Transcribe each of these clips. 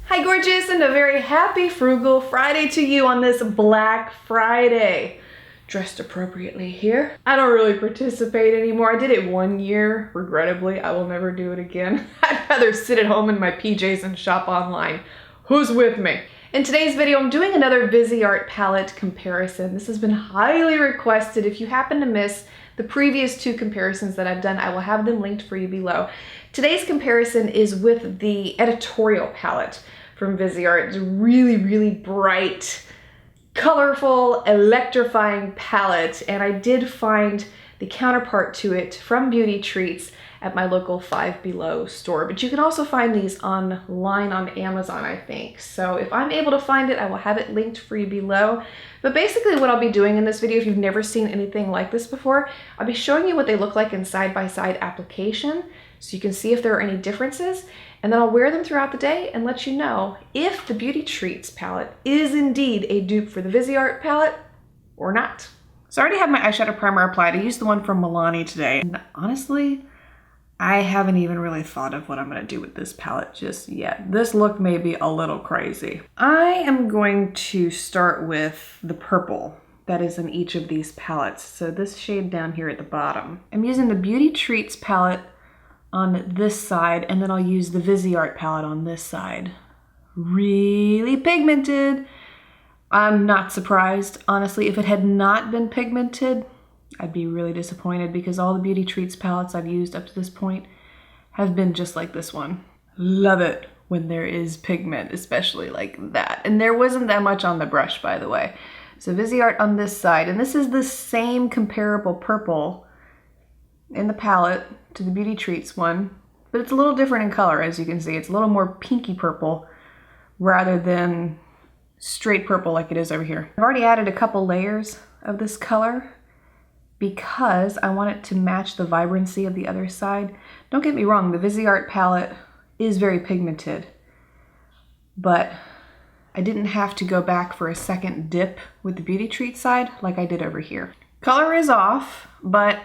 Hi gorgeous, and a very happy Frugal Friday to you on this Black Friday. Dressed appropriately here. I don't really participate anymore. I did it 1 year, regrettably. I will never do it again. I'd rather sit at home in my PJs and shop online. Who's with me? In today's video, I'm doing another Viseart palette comparison. This has been highly requested. If you happen to miss the previous two comparisons that I've done, I will have them linked for you below. Today's comparison is with the Editorial Palette from Viseart. It's a really, really bright, colorful, electrifying palette, and I did find the counterpart to it from Beauty Treats at my local Five Below store. But you can also find these online on Amazon, I think. So if I'm able to find it, I will have it linked for you below. But basically what I'll be doing in this video, if you've never seen anything like this before, I'll be showing you what they look like in side-by-side application, so you can see if there are any differences. And then I'll wear them throughout the day and let you know if the Beauty Treats palette is indeed a dupe for the Viseart palette or not. So I already have my eyeshadow primer applied. I used the one from Milani today. And honestly, I haven't even really thought of what I'm gonna do with this palette just yet. This look may be a little crazy. I am going to start with the purple that is in each of these palettes. So this shade down here at the bottom. I'm using the Beauty Treats palette on this side, and then I'll use the Viseart palette on this side. Really pigmented. I'm not surprised, honestly. If it had not been pigmented, I'd be really disappointed, because all the Beauty Treats palettes I've used up to this point have been just like this one. Love it when there is pigment, especially like that. And there wasn't that much on the brush, by the way. So Viseart on this side, and this is the same comparable purple in the palette to the Beauty Treats one, but it's a little different in color, as you can see. It's a little more pinky purple rather than straight purple like it is over here. I've already added a couple layers of this color because I want it to match the vibrancy of the other side. Don't get me wrong, the Viseart palette is very pigmented, but I didn't have to go back for a second dip with the Beauty Treats side like I did over here. Color is off, but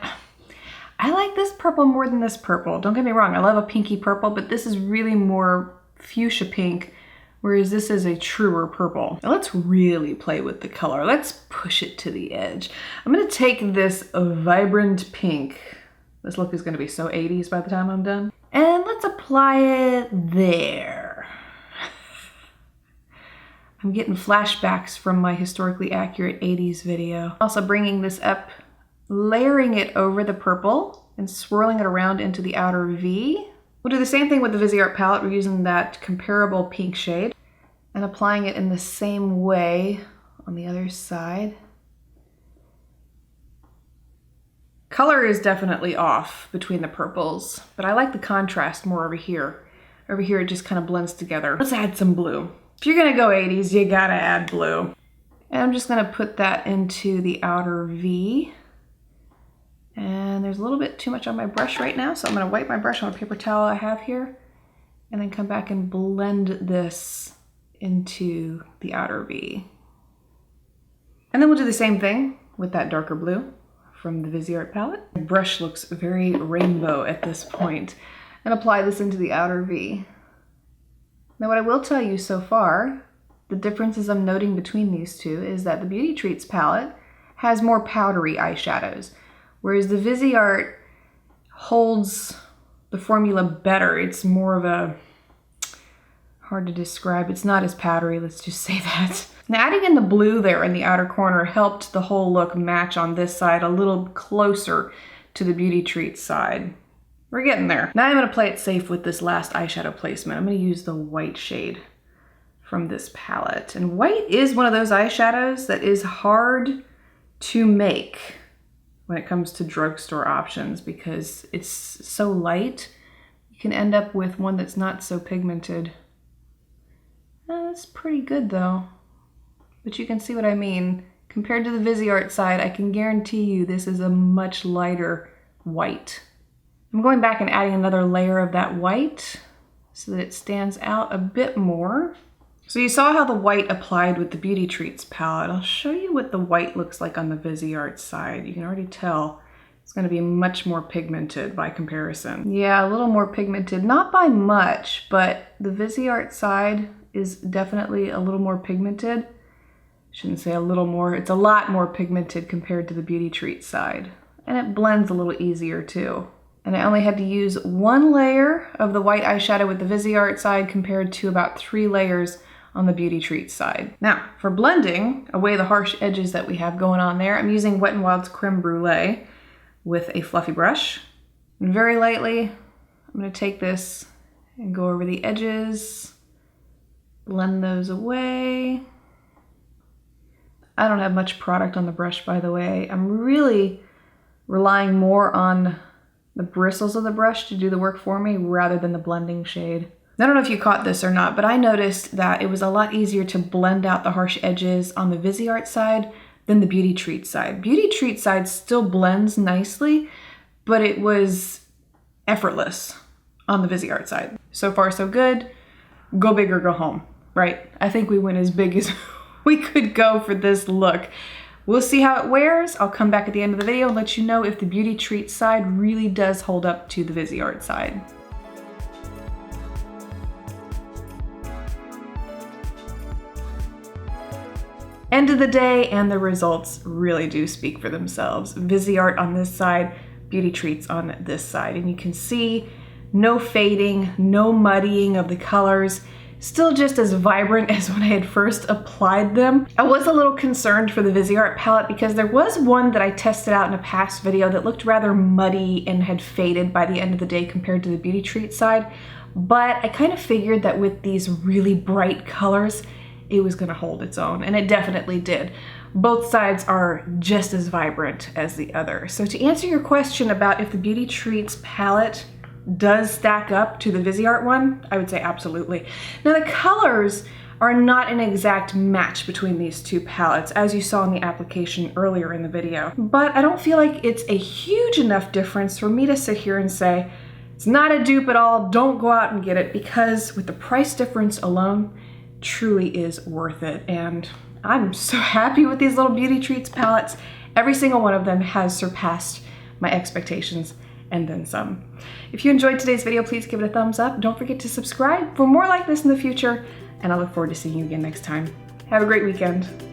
I like this purple more than this purple. Don't get me wrong, I love a pinky purple, but this is really more fuchsia pink, whereas this is a truer purple. Now let's really play with the color. Let's push it to the edge. I'm gonna take this vibrant pink. This look is gonna be so 80s by the time I'm done. And let's apply it there. I'm getting flashbacks from my historically accurate 80s video. Also bringing this up, layering it over the purple and swirling it around into the outer V. We'll do the same thing with the Viseart palette. We're using that comparable pink shade and applying it in the same way on the other side. Color is definitely off between the purples, but I like the contrast more over here. Over here it just kind of blends together. Let's add some blue. If you're gonna go 80s, you gotta add blue. And I'm just gonna put that into the outer V. And there's a little bit too much on my brush right now, so I'm gonna wipe my brush on a paper towel I have here and then come back and blend this into the outer V. And then we'll do the same thing with that darker blue from the Viseart palette. The brush looks very rainbow at this point, and apply this into the outer V. Now what I will tell you so far, the differences I'm noting between these two is that the Beauty Treats palette has more powdery eyeshadows, whereas the Viseart holds the formula better. It's more of a, hard to describe, it's not as powdery, let's just say that. Now adding in the blue there in the outer corner helped the whole look match on this side a little closer to the Beauty Treats side. We're getting there. Now I'm gonna play it safe with this last eyeshadow placement. I'm gonna use the white shade from this palette. And white is one of those eyeshadows that is hard to make when it comes to drugstore options, because it's so light, you can end up with one that's not so pigmented. That's pretty good though, but you can see what I mean. Compared to the Viseart side, I can guarantee you this is a much lighter white. I'm going back and adding another layer of that white so that it stands out a bit more. So you saw how the white applied with the Beauty Treats palette. I'll show you what the white looks like on the Viseart side. You can already tell It's gonna be much more pigmented by comparison. Yeah, a little more pigmented, not by much, but the Viseart side is definitely a little more pigmented. Shouldn't say a little more, it's a lot more pigmented compared to the Beauty Treat side. And it blends a little easier too. And I only had to use 1 layer of the white eyeshadow with the Viseart side compared to about 3 layers on the Beauty Treat side. Now, for blending away the harsh edges that we have going on there, I'm using Wet n Wild's Creme Brulee with a fluffy brush. And very lightly, I'm gonna take this and go over the edges, blend those away. I don't have much product on the brush, by the way. I'm really relying more on the bristles of the brush to do the work for me rather than the blending shade. I don't know if you caught this or not, but I noticed that it was a lot easier to blend out the harsh edges on the Viseart side than the Beauty Treat side. Beauty Treat side still blends nicely, but it was effortless on the Viseart side. So far, so good. Go big or go home, right? I think we went as big as we could go for this look. We'll see how it wears. I'll come back at the end of the video and let you know if the Beauty Treat side really does hold up to the Viseart side. End of the day, and the results really do speak for themselves. Viseart on this side, Beauty Treats on this side. And you can see no fading, no muddying of the colors. Still just as vibrant as when I had first applied them. I was a little concerned for the Viseart palette because there was one that I tested out in a past video that looked rather muddy and had faded by the end of the day compared to the Beauty Treat side. But I kind of figured that with these really bright colors, it was gonna hold its own, and it definitely did. Both sides are just as vibrant as the other. So to answer your question about if the Beauty Treats palette does stack up to the Viseart one, I would say absolutely. Now the colors are not an exact match between these two palettes, as you saw in the application earlier in the video. But I don't feel like it's a huge enough difference for me to sit here and say, it's not a dupe at all, don't go out and get it, because with the price difference alone, truly is worth it. And I'm so happy with these little Beauty Treats palettes. Every single one of them has surpassed my expectations and then some. If you enjoyed today's video, please give it a thumbs up. Don't forget to subscribe for more like this in the future, and I look forward to seeing you again next time. Have a great weekend.